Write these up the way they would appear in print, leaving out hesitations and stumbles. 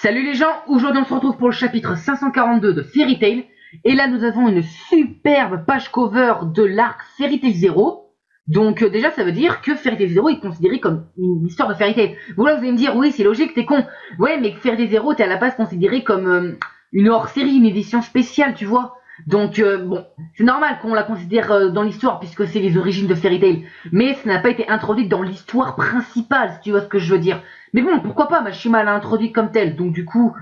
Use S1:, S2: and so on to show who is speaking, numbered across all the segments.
S1: Salut les gens, aujourd'hui on se retrouve pour le chapitre 542 de Fairy Tail. Et là nous avons une superbe page cover de l'arc Fairy Tail Zero. Donc déjà ça veut dire que Fairy Tail Zero est considéré comme une histoire de Fairy Tail. Vous là vous allez me dire, oui c'est logique, t'es con. Ouais mais Fairy Tail Zero t'es à la base considéré comme une hors-série, une édition spéciale, tu vois. Donc bon, c'est normal qu'on la considère dans l'histoire puisque c'est les origines de Fairy Tail. Mais ça n'a pas été introduit dans l'histoire principale, si tu vois ce que je veux dire. Mais bon, pourquoi pas, Mashima l'a introduit comme tel. Donc du coup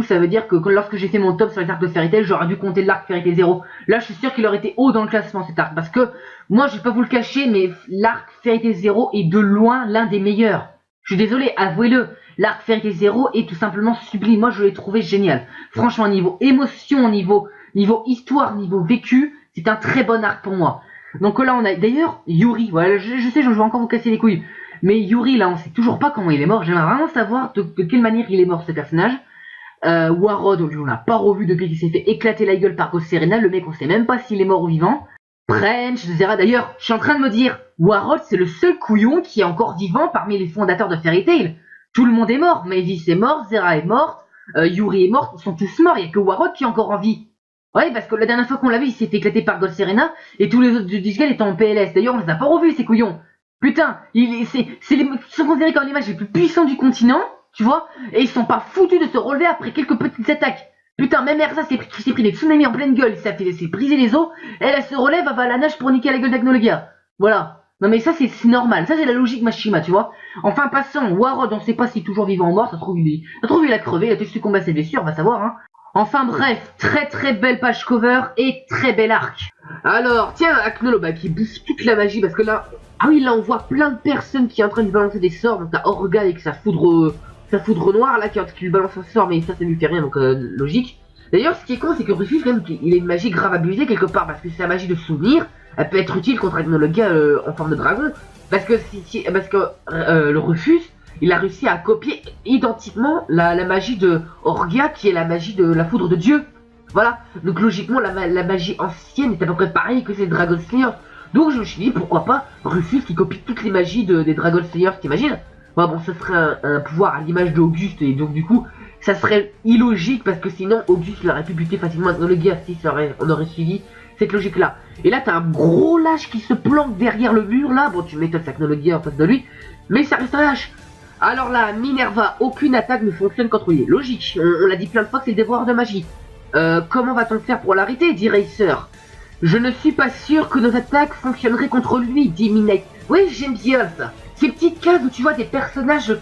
S1: ça veut dire que lorsque j'ai fait mon top sur les arcs de Fairy Tail, j'aurais dû compter l'arc Fairy Tail 0. Là, je suis sûr qu'il aurait été haut dans le classement cet arc. Parce que, moi, je vais pas vous le cacher, mais l'arc Fairy Tail 0 est de loin l'un des meilleurs. Je suis désolé, avouez-le. L'arc Fairy Tail 0 est tout simplement sublime. Moi, je l'ai trouvé génial. Franchement, niveau émotion, niveau histoire, niveau vécu, c'est un très bon arc pour moi. Donc là, on a d'ailleurs Yuri. Voilà, je sais, je vais encore vous casser les couilles. Mais Yuri, là, on sait toujours pas comment il est mort. J'aimerais vraiment savoir de quelle manière il est mort, ce personnage. Warrod, on l'a pas revu depuis qu'il s'est fait éclater la gueule par Ghost Serena. Le mec, on sait même pas s'il est mort ou vivant. French, Zera. D'ailleurs, je suis en train de me dire, Warrod, c'est le seul couillon qui est encore vivant parmi les fondateurs de Fairy Tail. Tout le monde est mort. Mavis est mort, Zera est morte, Yuri est morte. Ils sont tous morts. Il y a que Warrod qui est encore en vie. Ouais, parce que la dernière fois qu'on l'a vu, il s'est fait éclater par Ghost Serena et tous les autres du Disgal étaient en PLS. D'ailleurs, on les a pas revus, ces couillons. Putain, c'est les qui sont considérés comme les mages les plus puissants du continent, tu vois, et ils sont pas foutus de se relever après quelques petites attaques. Putain, même Erza s'est pris des tsunamis en pleine gueule, il s'est brisé les os, elle se relève, elle va à la nage pour niquer la gueule d'Agnologia. Voilà. Non mais ça c'est normal, ça c'est la logique Mashima, tu vois. Enfin passons, Warrod, on sait pas s'il est toujours vivant ou mort, ça se trouve il a crevé, il a peut-être succombé à ses blessures, on va savoir, hein. Enfin bref, très belle page cover et très bel arc. Alors, tiens, Aknoloba qui booste toute la magie parce que là... Ah oui, là on voit plein de personnes qui sont en train de balancer des sorts. Donc t'as Orga avec sa foudre noire là qui lui balance un sort, mais ça lui fait rien, donc logique. D'ailleurs, ce qui est con, c'est que Rufus, quand même, il a une magie grave abusée quelque part, parce que c'est la magie de souvenir. Elle peut être utile contre Agnologia en forme de dragon. Parce que le Rufus, il a réussi à copier identiquement la magie de Orga, qui est la magie de la foudre de Dieu. Voilà. Donc logiquement, la magie ancienne est à peu près pareille que ces Dragon Slayers. Donc je me suis dit, pourquoi pas Rufus qui copie toutes les magies des Dragon Slayers, t'imagines? Ouais, bon, ça serait un pouvoir à l'image d'Auguste, et donc du coup, ça serait illogique, parce que sinon, Auguste l'aurait pu buter facilement dans le gars, si on aurait suivi cette logique-là. Et là, t'as un gros lâche qui se planque derrière le mur, là. Bon, tu m'étonnes, c'est Agnologia en face de lui, mais ça reste un lâche. Alors là, Minerva, aucune attaque ne fonctionne contre lui. Logique, on l'a dit plein de fois que c'est le dévoreur de magie. Comment va-t-on faire pour l'arrêter, dit Racer. Je ne suis pas sûr que nos attaques fonctionneraient contre lui, dit Midnight. Oui, j'aime bien ça. Ces petites cases où tu vois des personnages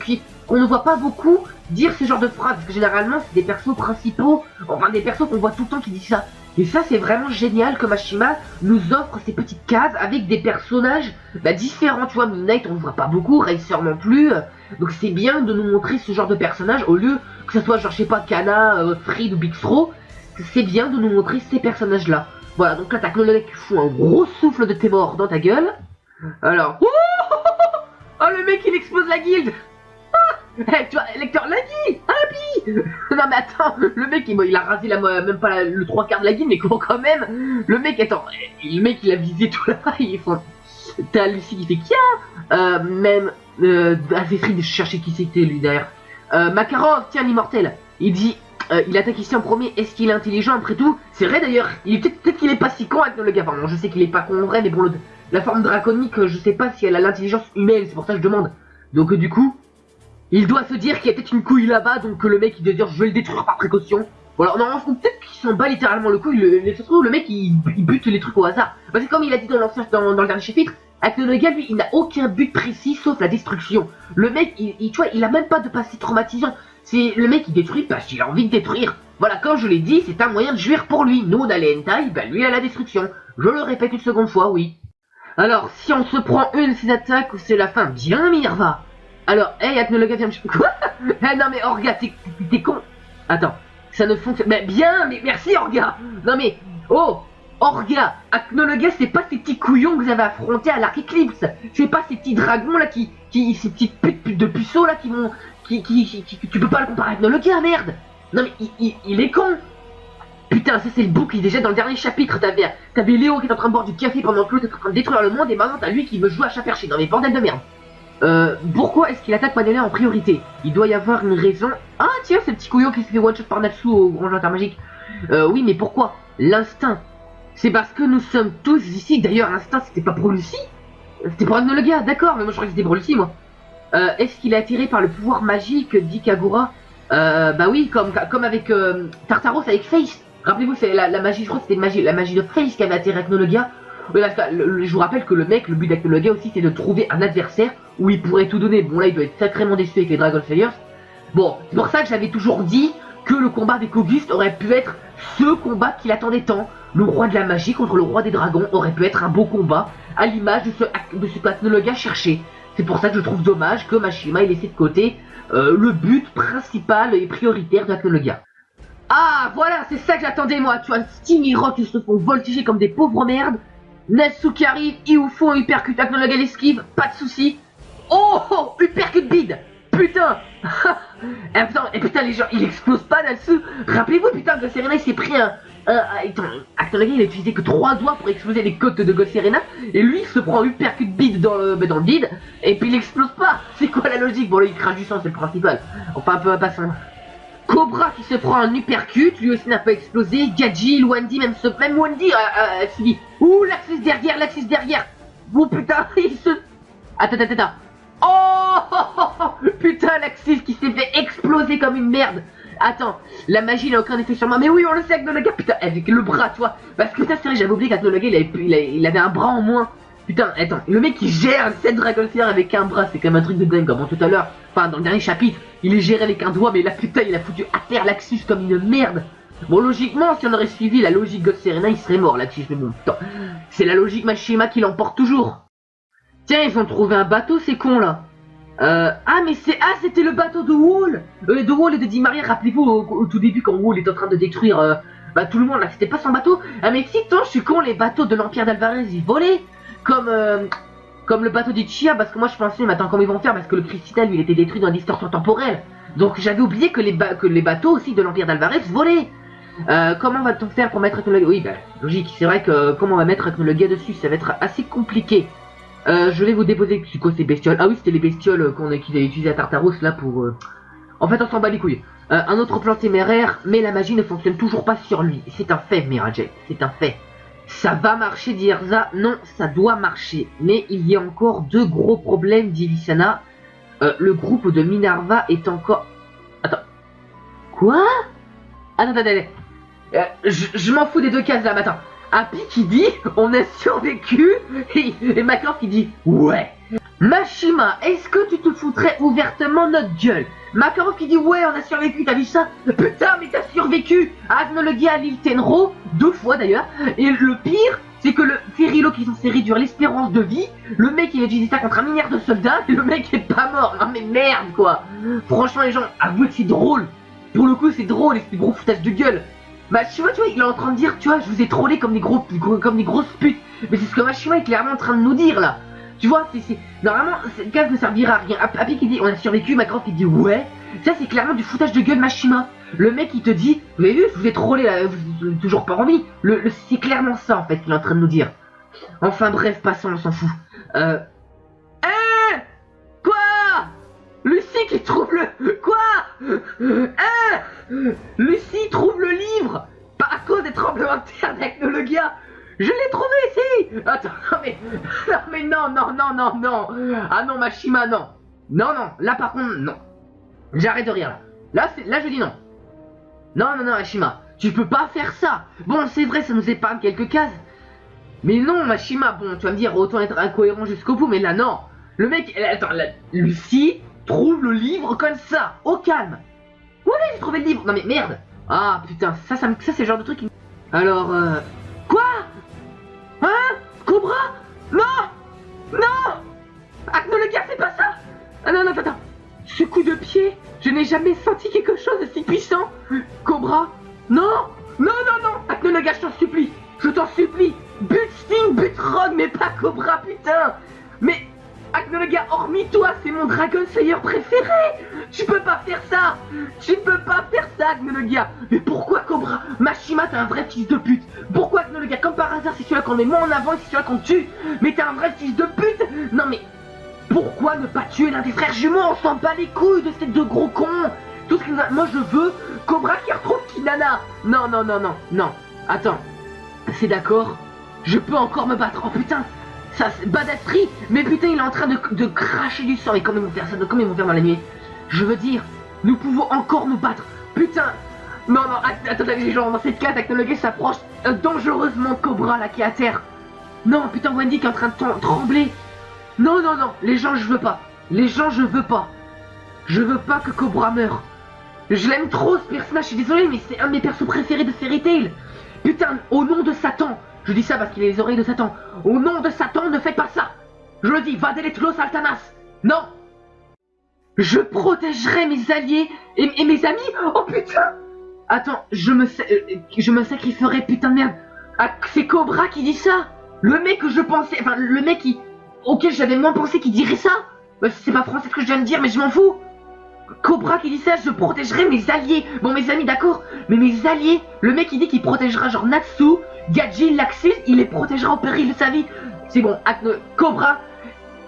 S1: qu'on ne voit pas beaucoup dire ce genre de phrases. Parce que généralement, c'est des persos principaux, enfin des persos qu'on voit tout le temps qui disent ça. Et ça, c'est vraiment génial que Mashima nous offre ces petites cases avec des personnages différents. Tu vois, Midnight, on ne voit pas beaucoup, Racer non plus. Donc c'est bien de nous montrer ce genre de personnages au lieu que ce soit, genre, je sais pas, Kana, Fried ou Bigstro. C'est bien de nous montrer ces personnages-là. Voilà, donc là, t'as que le mec qui fout un gros souffle de tes morts dans ta gueule. Alors... Oh, le mec, il explose la guilde. Hey, tu vois, lecteur, Laggy, Happy. Non mais attends, le mec, il a rasé même pas le 3/4 de la guilde, mais comment quand même. Le mec, attends, le mec, il a visé tout là-bas, t'as Lucie qui fait Kia. Même Azefrid, je cherchais qui c'était lui derrière. Makarov, tiens, l'immortel, il dit... il attaque ici en premier, est-ce qu'il est intelligent après tout? C'est vrai d'ailleurs, peut-être qu'il est pas si con avec le gars, enfin, bon, je sais qu'il est pas con en vrai, mais bon, la forme draconique, je sais pas si elle a l'intelligence humaine, c'est pour ça que je demande. Donc du coup, il doit se dire qu'il y a peut-être une couille là-bas, donc le mec il doit dire je vais le détruire par précaution. Voilà, non, peut-être qu'il s'en bat littéralement le coup, le mec il bute les trucs au hasard. Parce que comme il a dit dans le dernier chapitre, avec le gars, lui, il n'a aucun but précis sauf la destruction. Le mec, tu vois, il a même pas de passé traumatisant. C'est le mec qui détruit parce qu'il a envie de détruire. Voilà, comme je l'ai dit, c'est un moyen de jouir pour lui. Nous, on a les hentai, lui a la destruction. Je le répète une seconde fois, oui. Alors, si on se prend une de ces attaques, c'est la fin. Bien, Minerva. Alors, hey, Agnologia, viens me... Quoi? Eh, non, mais Orga, t'es con. Attends, ça ne fonctionne... Mais bien, mais merci, Orga. Non, mais... Oh, Orga, Agnologia, c'est pas ces petits couillons que vous avez affrontés à l'Arc Eclipse. C'est pas ces petits dragons, là, ces petites putes de puceaux, là, qui vont... Tu peux pas le comparer avec Agnologia, merde. Non, mais il est con. Putain, ça c'est le bouc qui est déjà dans le dernier chapitre. T'avais Léo qui est en train de boire du café pendant que l'autre est en train de détruire le monde, et maintenant t'as lui qui veut jouer à chat perché. Non mais bordel de merde. Pourquoi est-ce qu'il attaque Madeleine en priorité? Il doit y avoir une raison. Ah tiens, ce petit couillon qui se fait one-shot par Natsu au grand jantar magique. Oui, mais pourquoi? L'instinct. C'est parce que nous sommes tous ici. D'ailleurs, l'instinct, c'était pas pour Lucie. C'était pour le gars, d'accord, mais moi je croyais que c'était pour Lucie, moi. Est-ce qu'il est attiré par le pouvoir magique d'Ikagura? Bah oui, comme avec Tartaros avec Face. Rappelez-vous, c'est la magie, je crois que c'était la magie de Face qui avait attiré Acnologia. Je vous rappelle que le but d'Acnologia aussi, c'est de trouver un adversaire où il pourrait tout donner. Bon, là, il doit être sacrément déçu avec les Dragon Slayers. Bon, c'est pour ça que j'avais toujours dit que le combat avec Auguste aurait pu être ce combat qu'il attendait tant. Le roi de la magie contre le roi des dragons aurait pu être un beau combat, à l'image de ce qu'Acnologia cherchait. C'est pour ça que je trouve dommage que Mashima ait laissé de côté le but principal et prioritaire d'Acnologia. Ah, voilà, c'est ça que j'attendais, moi. Tu vois, Sting et Rock, ils se font voltiger comme des pauvres merdes. Natsu qui arrive, Iufu, un uppercut, Acnologia l'esquive, pas de soucis. Oh, uppercut bide. Putain. Et putain, les gens, il explose pas, Natsu. Rappelez-vous, putain, que Serena, il s'est pris Acnologia, il a utilisé que 3 doigts pour exploser les côtes de Ghost Serena. Et lui, il se prend uppercut bide dans le bide. Et puis il explose pas. C'est quoi la logique? Bon, là, il crache du sang, c'est le principal. Enfin, un peu à passant. Cobra qui se prend un uppercut, lui aussi n'a pas explosé. Gadji, Wendy, même Wendy se dit ouh, l'axis derrière. Oh putain, il se... Attends. Oh putain, l'axis qui s'est fait exploser comme une merde. Attends, la magie n'a aucun effet sur moi. Mais oui, on le sait, Acnologia, putain, avec le bras, tu vois. Parce que ça, c'est vrai, j'avais oublié qu'Acnologia, il avait un bras en moins. Putain, attends, le mec qui gère 7 Dragon Slayer avec un bras, c'est quand même un truc de dingue. Comme tout à l'heure, enfin dans le dernier chapitre, il est géré avec un doigt, mais là putain, il a foutu à terre l'Axus comme une merde. Bon, logiquement, si on aurait suivi la logique Ghost Serena, il serait mort l'Axus, mais bon, putain, c'est la logique Mashima qui l'emporte toujours. Tiens, ils ont trouvé un bateau, ces cons là. Mais c'était le bateau de Wall. De Wall et de Di Maria, rappelez-vous au tout début quand Wall est en train de détruire tout le monde là, c'était pas son bateau. Ah mais si, tant je suis con, les bateaux de l'Empire d'Alvarez, ils volaient. Comme le bateau d'Ichiya, parce que moi je pensais, mais attends, comment ils vont faire, parce que le Cristal, lui, il était détruit dans la distorsion temporelle. Donc j'avais oublié que les bateaux aussi de l'Empire d'Alvarez volaient. Comment va-t-on faire pour mettre Acnologia? Oui, logique, c'est vrai que comment on va mettre Acnologia dessus, ça va être assez compliqué. Je vais vous déposer, c'est quoi ces bestioles? Ah oui, c'était les bestioles qu'ils avaient utilisées à Tartaros, là, pour... En fait, on s'en bat les couilles. Un autre plan téméraire, mais la magie ne fonctionne toujours pas sur lui. C'est un fait, Mirage, c'est un fait. Ça va marcher, dit Erza. Non, ça doit marcher. Mais il y a encore 2 gros problèmes, dit Vissana. Le groupe de Minerva est encore... Attends. Quoi? Attends. Je m'en fous des 2 cases là, mais attends. Happy qui dit on a survécu et Macor qui dit ouais. Mashima, est-ce que tu te foutrais ouvertement notre gueule? Makarov qui dit ouais, on a survécu, t'as vu ça? Putain, mais t'as survécu à Acnologia, à l'île Tenro, 2 fois d'ailleurs. Et le pire, c'est que le Ferrilo qui est censé réduire l'espérance de vie, le mec il a utilisé ça contre un milliard de soldats et le mec est pas mort. Non mais merde quoi. Franchement les gens, avouez que c'est drôle. Pour le coup c'est drôle et c'est des gros foutages de gueule. Mashima, tu vois, il est en train de dire, tu vois, je vous ai trollé comme des grosses putes. Mais c'est ce que Mashima est clairement en train de nous dire là. Tu vois, normalement, cette case ne servira à rien. Happy qui dit on a survécu, Macron qui dit ouais. Ça, c'est clairement du foutage de gueule Mashima. Le mec, il te dit, vous avez vu, je vous ai trollé là, vous avez toujours pas envie. C'est clairement ça en fait qu'il est en train de nous dire. Enfin bref, passons, on s'en fout. Quoi? Lucie qui trouve le... Quoi? Lucie trouve le livre pas à cause des tremblements de terre d'Acnologia. Je l'ai trouvé ici. Attends, non. Ah non, Mashima, non. Non, là par contre, non. J'arrête de rire là. Là, je dis non. Non, Mashima, tu peux pas faire ça. Bon, c'est vrai, ça nous épargne quelques cases. Mais non, Mashima, bon, tu vas me dire, autant être incohérent jusqu'au bout, mais là, non. Le mec, attends, Lucie trouve le livre comme ça, au calme. Ouais, j'ai trouvé le livre. Non mais merde. Ah putain, ça c'est le genre de truc qui... Alors, quoi? Hein? Cobra? Non! Acnologia, c'est pas ça! Ah non, attends. Ce coup de pied, je n'ai jamais senti quelque chose de si puissant. Cobra? Non! Acnologia, je t'en supplie. But Sting, but Rogue, mais pas Cobra, putain! Mais... Acnologia, hormis toi, c'est mon Dragon Slayer préféré. Tu peux pas faire ça, Acnologia. Mais pourquoi Cobra? Mashima, t'es un vrai fils de pute. Pourquoi Acnologia? Comme par hasard, c'est celui-là qu'on met moins en avant et c'est celui-là qu'on tue. Mais t'es un vrai fils de pute. Non mais, pourquoi ne pas tuer l'un des frères jumeaux? On s'en bat les couilles de ces 2 gros cons. Tout ce que moi je veux, Cobra qui retrouve Kinana. Non, non, non, non, non. Attends, c'est d'accord. Je peux encore me battre. Oh putain, ça c'est badasserie. Mais putain, il est en train de cracher du sang. Et comment ils vont faire ça? Comment ils vont faire dans la nuit? Je veux dire, nous pouvons encore nous battre. Putain. Non, non, attends, les gens, dans cette case, Technologie s'approche dangereusement de Cobra là qui est à terre. Non, putain, Wendy qui est en train de trembler. Non, non, non, les gens, je veux pas. Les gens, je veux pas. Je veux pas que Cobra meure. Je l'aime trop ce personnage, je suis désolé, mais c'est un de mes persos préférés de Fairy Tail. Putain, au nom de Satan. Je dis ça parce qu'il a les oreilles de Satan. Au nom de Satan, ne faites pas ça. Je le dis, Vadeletlos Altanas. Non. Je protégerai mes alliés et mes amis. Oh putain. Attends, je me sacrifierai, putain de merde. Ah, c'est Cobra qui dit ça. Le mec que je pensais, enfin le mec auquel j'avais moins pensé qui dirait ça. Bah, c'est pas français ce que je viens de dire, mais je m'en fous. Cobra qui dit ça, je protégerai mes alliés. Bon, mes amis, d'accord, mais mes alliés, le mec il dit qu'il protégera genre Natsu, Gadji, Laxus, il les protégera au péril de sa vie. C'est bon, Cobra,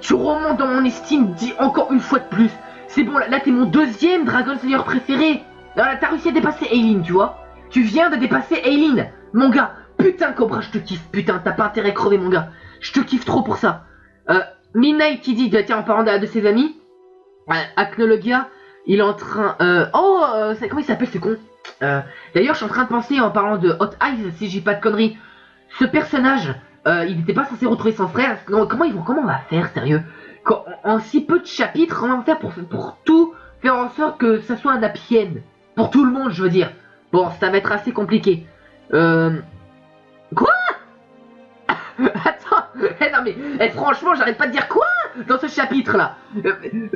S1: tu remontes dans mon estime, dis encore une fois de plus. C'est bon, là t'es mon deuxième Dragon Slayer préféré. Là t'as réussi à dépasser Aileen, tu vois. Tu viens de dépasser Aileen, mon gars. Putain Cobra, je te kiffe, putain, t'as pas intérêt à crever mon gars. Je te kiffe trop pour ça. Midnight qui dit, tiens, en parlant de ses amis, Acnologia, il est en train... comment il s'appelle ce con? D'ailleurs, je suis en train de penser, en parlant de Hot Eyes, si j'ai pas de conneries, ce personnage, il n'était pas censé retrouver son frère. Non, comment on va faire, sérieux? En si peu de chapitres, comment on va faire pour tout faire en sorte que ça soit un happy end? Pour tout le monde, je veux dire. Bon, ça va être assez compliqué. Quoi? Attends, non mais franchement, j'arrête pas de dire quoi dans ce chapitre là.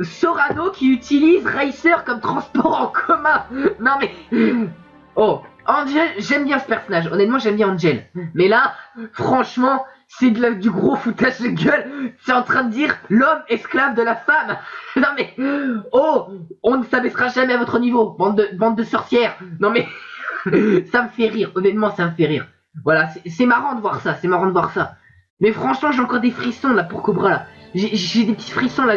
S1: Sorano qui utilise Racer comme transport en commun. Non mais... Oh, Angel, j'aime bien ce personnage. Honnêtement, j'aime bien Angel. Mais là, franchement, c'est du gros foutage de gueule. C'est en train de dire l'homme esclave de la femme. Non mais... Oh, on ne s'abaissera jamais à votre niveau, bande de sorcières. Non mais... Ça me fait rire, honnêtement, ça me fait rire. Voilà, c'est marrant de voir ça, c'est marrant de voir ça. Mais franchement, j'ai encore des frissons là pour Cobra là. J'ai des petits frissons là.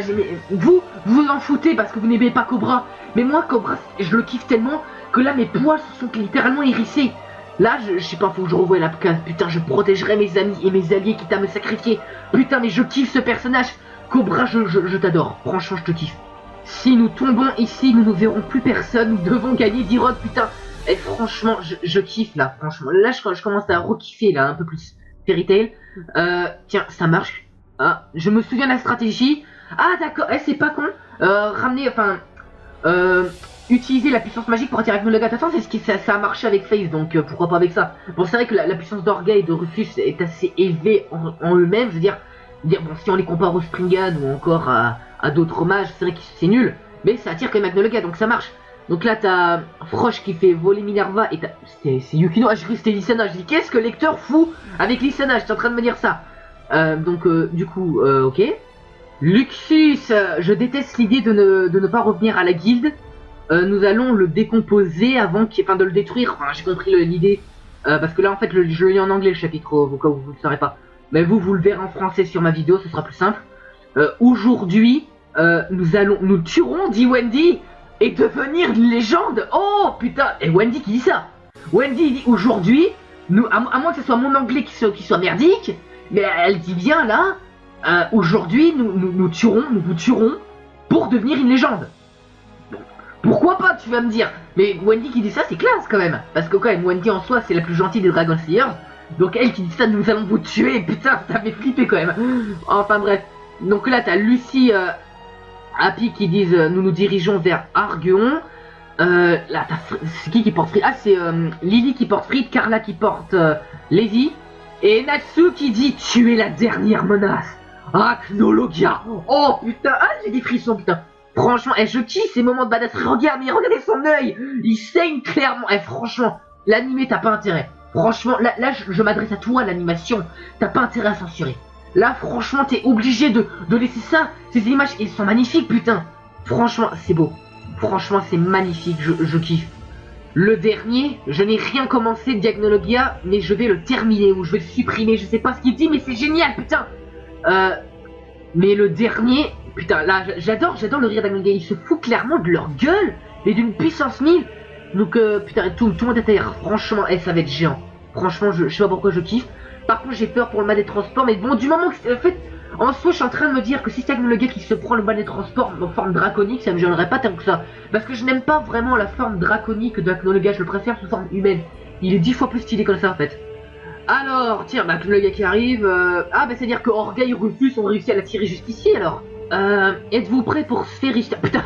S1: Vous en foutez parce que vous n'aimez pas Cobra. Mais moi, Cobra, je le kiffe tellement que là, mes poils se sont littéralement hérissés. Là, je sais pas, faut que je revoie la case. Putain, je protégerai mes amis et mes alliés quitte à me sacrifier. Putain, mais je kiffe ce personnage. Cobra, je t'adore. Franchement, je te kiffe. Si nous tombons ici, nous ne verrons plus personne. Nous devons gagner d'Irod, putain. Et franchement, je kiffe là, franchement. Là, je commence à re-kiffer là, un peu plus. Fairy Tail. Tiens, ça marche. Ah, je me souviens de la stratégie. Ah, d'accord, c'est pas con. Utiliser la puissance magique pour attirer Acnologa. De toute façon, c'est ce qui ça a marché avec FaZe, donc pourquoi pas avec ça. Bon, c'est vrai que la puissance d'Orga et de Rufus est assez élevée en eux-mêmes. Je veux dire, bon, si on les compare au Springan ou encore à d'autres mages, c'est vrai que c'est nul. Mais ça attire quand même Acnologa, donc ça marche. Donc là t'as Frosh qui fait voler Minerva et c'est Yukino. Ah, j'ai cru que c'était Lissana. Je dis qu'est-ce que le lecteur fout avec Lissana? J'étais en train de me dire ça. Du coup, ok. Luxus, je déteste l'idée de ne pas revenir à la guilde. Nous allons le décomposer avant de le détruire. Enfin, j'ai compris l'idée. Parce que là en fait je le lis en anglais le chapitre au cas où vous ne le saurez pas. Mais vous le verrez en français sur ma vidéo, ce sera plus simple. Aujourd'hui, nous tuerons, dit Wendy, et devenir une légende. Oh putain. Et Wendy qui dit ça. Wendy dit aujourd'hui, à moins que ce soit mon anglais qui soit merdique, mais elle dit bien là, aujourd'hui nous vous tuerons pour devenir une légende. Pourquoi pas, tu vas me dire. Mais Wendy qui dit ça, c'est classe quand même. Parce que quand même, Wendy en soi, c'est la plus gentille des Dragon Slayers. Donc elle qui dit ça, nous allons vous tuer. Putain, ça fait flipper quand même. Enfin bref. Donc là, t'as Lucie, Happy qui disent nous nous dirigeons vers Argeon. Là, c'est qui porte Fried? Ah, c'est Lily qui porte Fried, Carla qui porte Lady. Et Natsu qui dit tu es la dernière menace. Acnologia. Oh putain, ah j'ai des frissons putain. Franchement, je kiffe ces moments de badasserie. Regardez son œil. Il saigne clairement. Franchement, l'animé t'as pas intérêt. Franchement, là je m'adresse à toi l'animation. T'as pas intérêt à censurer. Là franchement t'es obligé de laisser ça. Ces images elles sont magnifiques putain. Franchement c'est beau. Franchement c'est magnifique, je kiffe. Le dernier, je n'ai rien commencé de Diagnologia, mais je vais le terminer ou je vais le supprimer. Je sais pas ce qu'il dit mais c'est génial putain. Mais le dernier, putain là j'adore le rire d'Agnologia. Ils se foutent clairement de leur gueule. et d'une puissance 1000. Donc putain, tout le monde est à terre. Franchement, ça va être géant. Franchement, je sais pas pourquoi je kiffe. Par contre, j'ai peur pour le mal des transports. Mais bon, du moment que en fait, en soi, je suis en train de me dire que si c'est le gars qui se prend le mal des transports en forme draconique, ça me gênerait pas tant que ça. Parce que je n'aime pas vraiment la forme draconique de gars, je le préfère sous forme humaine. Il est 10 fois plus stylé comme ça en fait. Alors, tiens, le gars qui arrive. Ah, bah, c'est-à-dire que Orga et Rufus ont réussi à l'attirer jusqu'ici alors. Êtes-vous prêt pour Sphéristia? Putain,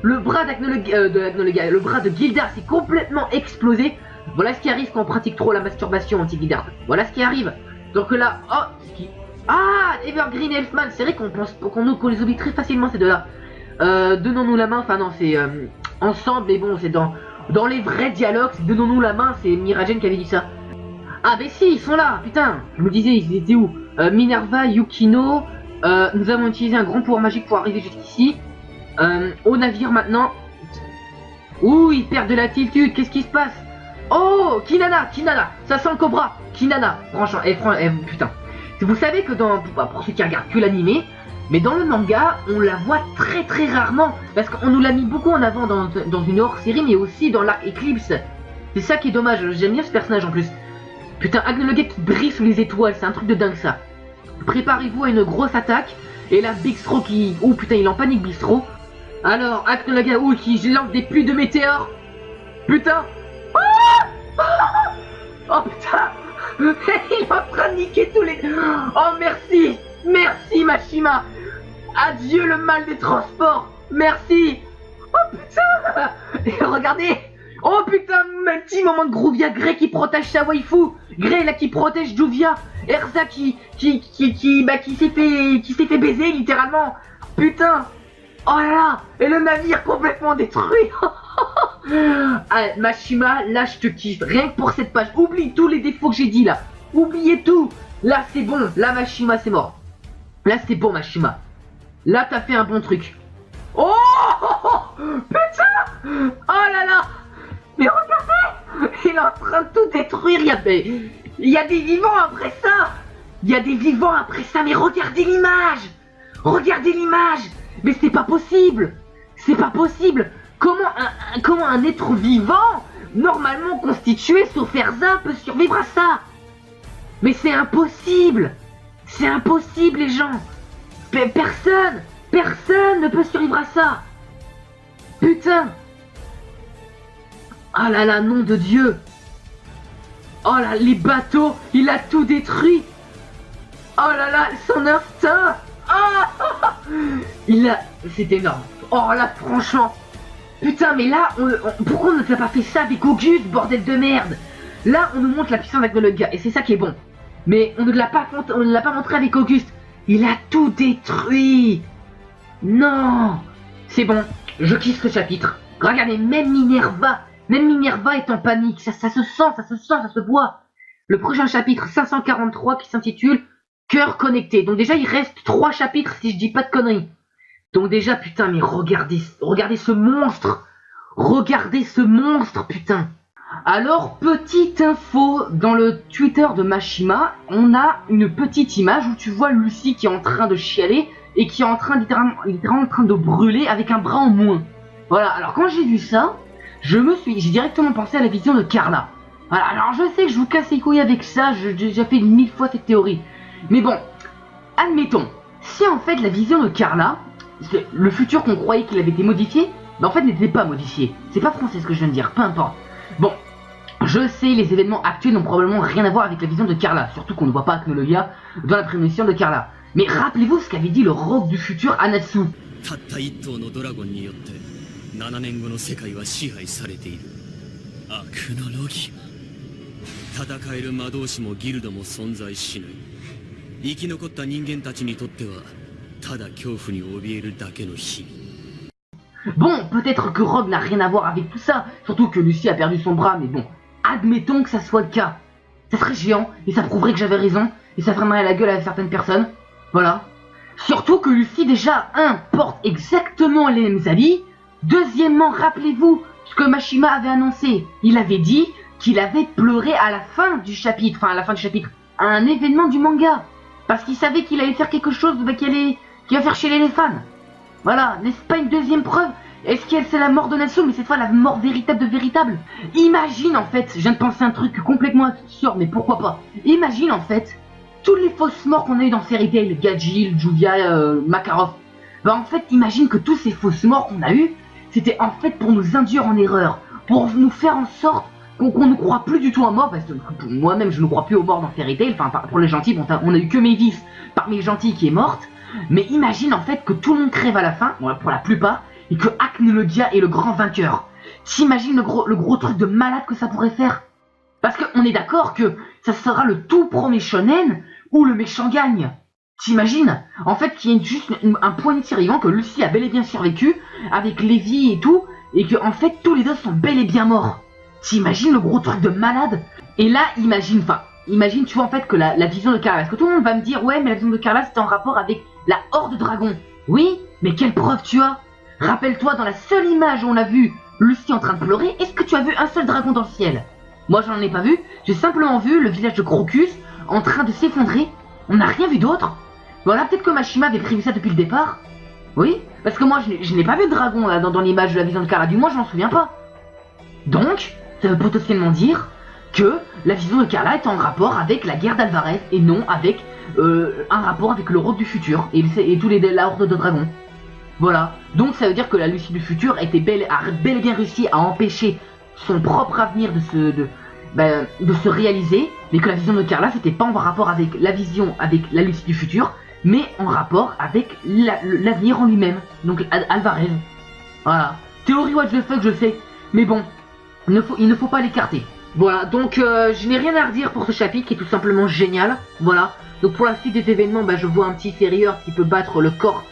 S1: le bras le bras de Gildar s'est complètement explosé. Voilà ce qui arrive quand on pratique trop la masturbation anti-Gildar. Voilà ce qui arrive. Donc là, Evergreen Elfman, c'est vrai qu'on les oublie très facilement ces deux-là. Donnons-nous la main, enfin non, c'est ensemble, mais bon, c'est dans les vrais dialogues, donnons-nous la main, c'est Miragen qui avait dit ça. Ah, mais si, ils sont là, putain, je me disais, ils étaient où? Minerva, Yukino. Nous avons utilisé un grand pouvoir magique pour arriver jusqu'ici. Au navire maintenant. Ouh, ils perdent de l'altitude, qu'est-ce qui se passe? Oh, Kinana, ça sent le cobra. Kinana, franchement, putain. Vous savez que pour ceux qui regardent que l'animé, mais dans le manga, on la voit très très rarement. Parce qu'on nous l'a mis beaucoup en avant dans une hors-série, mais aussi dans l'arc Eclipse. C'est ça qui est dommage, j'aime bien ce personnage en plus. Putain, Agnologue qui brille sous les étoiles, c'est un truc de dingue ça. Préparez-vous à une grosse attaque. Et là, Bigstro qui... Oh putain, il est en panique, Bigstro. Alors, Agnologue qui lance des pluies de météores. Putain. Oh putain. Il est en train de niquer tous les... Oh merci. Merci Mashima. Adieu le mal des transports. Merci. Oh putain. Et regardez. Oh putain, un petit moment de Groovia, Grey qui protège sa waifu, Grey là qui protège Juvia, Erza qui s'est fait baiser littéralement. Putain. Oh là là. Et le navire complètement détruit. Ah, Mashima, là je te kiffe, rien que pour cette page. Oublie tous les défauts que j'ai dit là. Oubliez tout. Là c'est bon, là Mashima c'est mort. Là c'est bon Mashima. Là t'as fait un bon truc. Oh putain. Oh là là. Mais regardez, il est en train de tout détruire. Il y a des vivants après ça. Il y a des vivants après ça. Mais regardez l'image. Regardez l'image. Mais c'est pas possible. C'est pas possible. Comment un être vivant, normalement constitué, sauf Erza, peut survivre à ça? Mais c'est impossible. C'est impossible les gens. Personne ne peut survivre à ça. Putain. Oh là là, nom de Dieu. Oh là, les bateaux, il a tout détruit. Oh là là, son instinct. Oh, c'est énorme. Oh là, franchement. Putain, mais là, pourquoi on ne t'a pas fait ça avec Auguste, bordel de merde? Là, on nous montre la puissance de le gars, et c'est ça qui est bon. Mais on ne l'a pas montré avec Auguste. Il a tout détruit. Non. C'est bon, je kiffe ce chapitre. Regardez, même Minerva est en panique. Ça se sent, ça se voit. Le prochain chapitre 543 qui s'intitule Cœur connecté. Donc déjà, il reste 3 chapitres si je dis pas de conneries. Donc déjà, putain, mais regardez ce monstre. Regardez ce monstre, putain. Alors, petite info, dans le Twitter de Mashima, on a une petite image où tu vois Lucy qui est en train de chialer et qui est littéralement en train de brûler avec un bras en moins. Voilà, alors quand j'ai vu ça, j'ai directement pensé à la vision de Carla. Voilà, alors je sais que je vous casse les couilles avec ça, j'ai déjà fait 1000 fois cette théorie. Mais bon, admettons, si en fait la vision de Carla, le futur qu'on croyait qu'il avait été modifié, mais en fait n'était pas modifié. C'est pas français ce que je viens de dire, peu importe. Bon, je sais, les événements actuels n'ont probablement rien à voir avec la vision de Carla, surtout qu'on ne voit pas Agnologia dans la prémonition de Carla. Mais rappelez-vous ce qu'avait dit le roc du futur Anatsu.
S2: 7年後の世界は支配されている。アクノロギア。戦える魔導士もギルドも存在しない。生き残った人間たちにとってはただ恐怖に怯えるだけの日々。
S1: Bon, peut-être que Rogue n'a rien à voir avec tout ça, surtout que Lucy a perdu son bras, mais bon, admettons que ça soit le cas. Ça serait géant, et ça prouverait que j'avais raison, et ça ferait mal à la gueule à certaines personnes. Voilà. Surtout que Lucy, déjà, porte exactement les mêmes habits. Deuxièmement, rappelez-vous ce que Mashima avait annoncé. Il avait dit qu'il avait pleuré à la fin du chapitre, à un événement du manga. Parce qu'il savait qu'il allait faire quelque chose qui va faire chier les fans. Voilà, n'est-ce pas une deuxième preuve Est-ce qu'elle c'est la mort de Natsu, mais cette fois la mort véritable de véritable? Imagine en fait, je viens de penser un truc complètement absurde, mais pourquoi pas. Imagine en fait, toutes les fausses morts qu'on a eu dans Fairy Tail, Gajil, Juvia, Makarov. Bah en fait, imagine que tous ces fausses morts qu'on a eu, c'était en fait pour nous induire en erreur, pour nous faire en sorte qu'on ne croit plus du tout en mort, parce que moi-même je ne crois plus aux morts dans Fairy Tail, enfin pour les gentils, on a eu que Mavis parmi les gentils qui est morte, mais imagine en fait que tout le monde crève à la fin, bon, pour la plupart, et que Acnologia est le grand vainqueur. T'imagines le gros truc de malade que ça pourrait faire? Parce qu'on est d'accord que ça sera le tout premier shonen où le méchant gagne. T'imagines? En fait, qu'il y ait juste un point de tir que Lucy a bel et bien survécu, avec Levi et tout, et que en fait tous les autres sont bel et bien morts. T'imagines le gros truc de malade? Et là, imagine tu vois en fait que la vision de Carla, parce que tout le monde va me dire, ouais mais la vision de Carla c'était en rapport avec la horde de dragons. Oui, mais quelle preuve tu as? Rappelle-toi, dans la seule image où on a vu Lucy en train de pleurer, est-ce que tu as vu un seul dragon dans le ciel? Moi j'en ai pas vu, j'ai simplement vu le village de Crocus en train de s'effondrer, on n'a rien vu d'autre. Voilà, peut-être que Mashima avait prévu ça depuis le départ. Oui, parce que moi je n'ai pas vu de dragon là, dans l'image de la vision de Carla, du moins je m'en souviens pas. Donc, ça veut potentiellement dire que la vision de Carla est en rapport avec la guerre d'Alvarez et non avec un rapport avec le road du futur et tous la horde de dragons. Voilà, donc ça veut dire que la Lucie du futur a bel et bien réussi à empêcher son propre avenir de se réaliser, mais que la vision de Carla c'était pas en rapport avec la vision avec la Lucie du futur, mais en rapport avec l'avenir en lui-même, donc Alvarez. Voilà, théorie what the fuck je sais, mais bon, il ne faut pas l'écarter. Voilà, donc je n'ai rien à redire pour ce chapitre qui est tout simplement génial, voilà. Donc pour la suite des événements, je vois un petit Ferrier qui peut battre le corps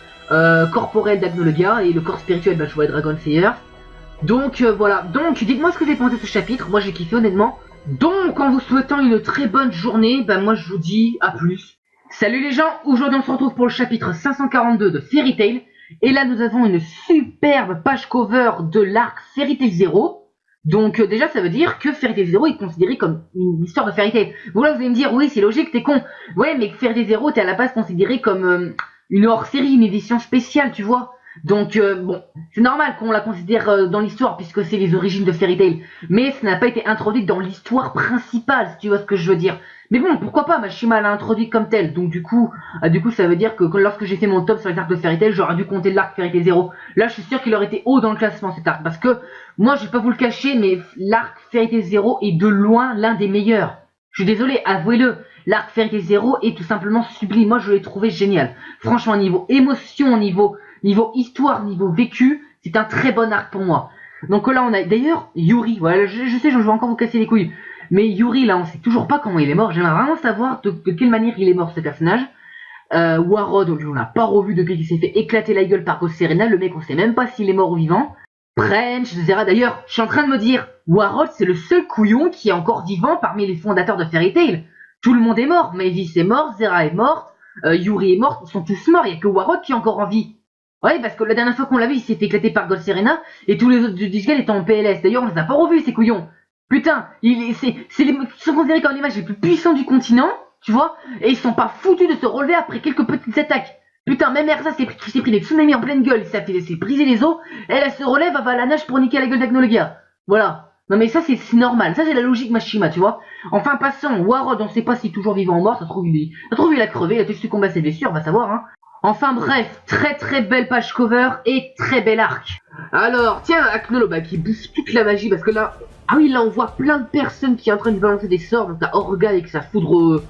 S1: corporel d'Agnologia et le corps spirituel, je vois Dragon Slayer. Donc voilà, donc dites-moi ce que vous avez pensé de ce chapitre, moi j'ai kiffé honnêtement. Donc en vous souhaitant une très bonne journée, moi je vous dis à plus. Salut les gens, aujourd'hui on se retrouve pour le chapitre 542 de Fairy Tail. Et là nous avons une superbe page cover de l'arc Fairy Tail 0. Donc déjà ça veut dire que Fairy Tail 0 est considéré comme une histoire de Fairy Tail. Bon là vous allez me dire, oui c'est logique, t'es con. Ouais mais Fairy Tail 0 t'es à la base considéré comme une hors-série, une édition spéciale, tu vois. Donc bon, c'est normal qu'on la considère dans l'histoire puisque c'est les origines de Fairy Tail. Mais ça n'a pas été introduit dans l'histoire principale, si tu vois ce que je veux dire. Mais bon, pourquoi pas, Mashima l'a introduit comme tel. Donc du coup ça veut dire que lorsque j'ai fait mon top sur les arcs de Fairy Tail, j'aurais dû compter l'arc Fairy Tail 0. Là, je suis sûr qu'il aurait été haut dans le classement cet arc. Parce que, moi, je vais pas vous le cacher, mais l'arc Fairy Tail 0 est de loin l'un des meilleurs. Je suis désolé, avouez-le. L'arc Fairy Tail 0 est tout simplement sublime. Moi, je l'ai trouvé génial. Franchement, niveau émotion, niveau histoire, niveau vécu, c'est un très bon arc pour moi. Donc là, on a d'ailleurs Yuri. Voilà, je sais, je vais encore vous casser les couilles. Mais Yuri, là, on sait toujours pas comment il est mort. J'aimerais vraiment savoir de quelle manière il est mort, ce personnage. Warrod, on l'a pas revu depuis qu'il s'est fait éclater la gueule par Ghost Serena. Le mec, on sait même pas s'il est mort ou vivant. French, Zera, d'ailleurs, je suis en train de me dire, Warrod, c'est le seul couillon qui est encore vivant parmi les fondateurs de Fairy Tail. Tout le monde est mort. Mavis est mort, Zera est morte, Yuri est morte, ils sont tous morts. Il y a que Warrod qui est encore en vie. Ouais, parce que la dernière fois qu'on l'a vu, il s'est fait éclater par Ghost Serena et tous les autres du Disgal étaient en PLS. D'ailleurs, on les a pas revus, ces couillons. Putain, c'est les qui sont considérés comme les mages les plus puissants du continent, tu vois, et ils sont pas foutus de se relever après quelques petites attaques. Putain, même Erza s'est pris des tsunamis en pleine gueule, il s'est brisé les os, elle se relève, elle va à la nage pour niquer la gueule d'Agnologia. Voilà. Non mais ça c'est normal, ça c'est la logique Mashima, tu vois. Enfin passons, Warrod, on sait pas s'il est toujours vivant ou mort, ça se trouve il a crevé, il a peut-être succombé à ses blessures, on va savoir, hein. Enfin bref, très belle page cover et très bel arc. Alors, tiens, Aknolo, qui bouffe toute la magie, parce que là... Ah oui, là on voit plein de personnes qui sont en train de balancer des sorts, donc t'as Orga avec sa foudre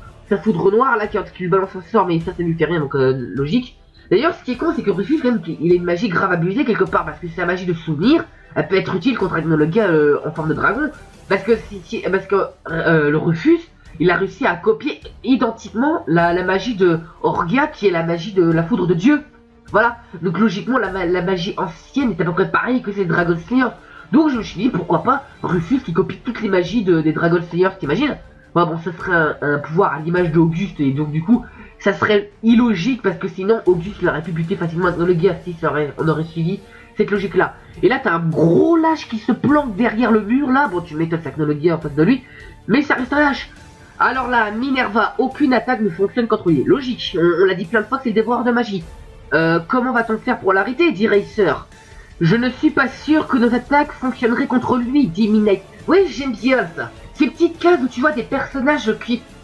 S1: noire, là, qui lui balance un sort, mais ça lui fait rien, donc logique. D'ailleurs, ce qui est con, c'est que Rufus, quand même, il a une magie grave abusée quelque part, parce que c'est la magie de souvenir, elle peut être utile contre Agnologia en forme de dragon, parce que le Rufus, il a réussi à copier identiquement la magie de Orga, qui est la magie de la foudre de Dieu. Voilà, donc logiquement, la magie ancienne est à peu près pareille que ces Dragon Slayers. Donc je me suis dit, pourquoi pas Rufus qui copie toutes les magies des Dragon Slayers, t'imagines? Bon, ça serait un pouvoir à l'image d'Auguste, et donc du coup, ça serait illogique, parce que sinon, Auguste l'aurait pu buter facilement dans le gars, si on aurait suivi cette logique-là. Et là, t'as un gros lâche qui se planque derrière le mur, là. Bon, tu m'étonnes, c'est Agnologia en face de lui, mais ça reste un lâche. Alors là, Minerva, aucune attaque ne fonctionne contre lui. Logique, on l'a dit plein de fois que c'est le dévoreur de magie. Comment va-t-on le faire pour l'arrêter, dit Racer? Je ne suis pas sûr que nos attaques fonctionneraient contre lui, dit Midnight. Oui, j'aime bien ça. Ces petites cases où tu vois des personnages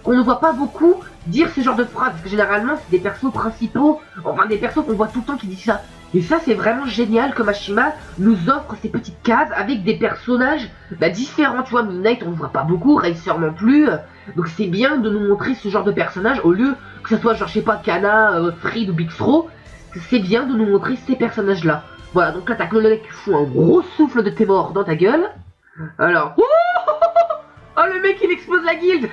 S1: qu'on ne voit pas beaucoup dire ce genre de phrases. Parce que généralement, c'est des persos principaux, enfin des persos qu'on voit tout le temps qui disent ça. Et ça, c'est vraiment génial que Mashima nous offre ces petites cases avec des personnages différents. Tu vois, Midnight, on ne voit pas beaucoup, Racer non plus. Donc c'est bien de nous montrer ce genre de personnages au lieu que ce soit, genre, je sais pas, Kana, Fried ou Big Throw. C'est bien de nous montrer ces personnages-là. Voilà, donc là, t'as Clonolek qui fout un gros souffle de tes morts dans ta gueule. Alors, oh, le mec, il explose la guilde.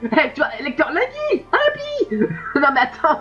S1: Hey, tu vois, lecteur Laggy, Happy. Non mais attends.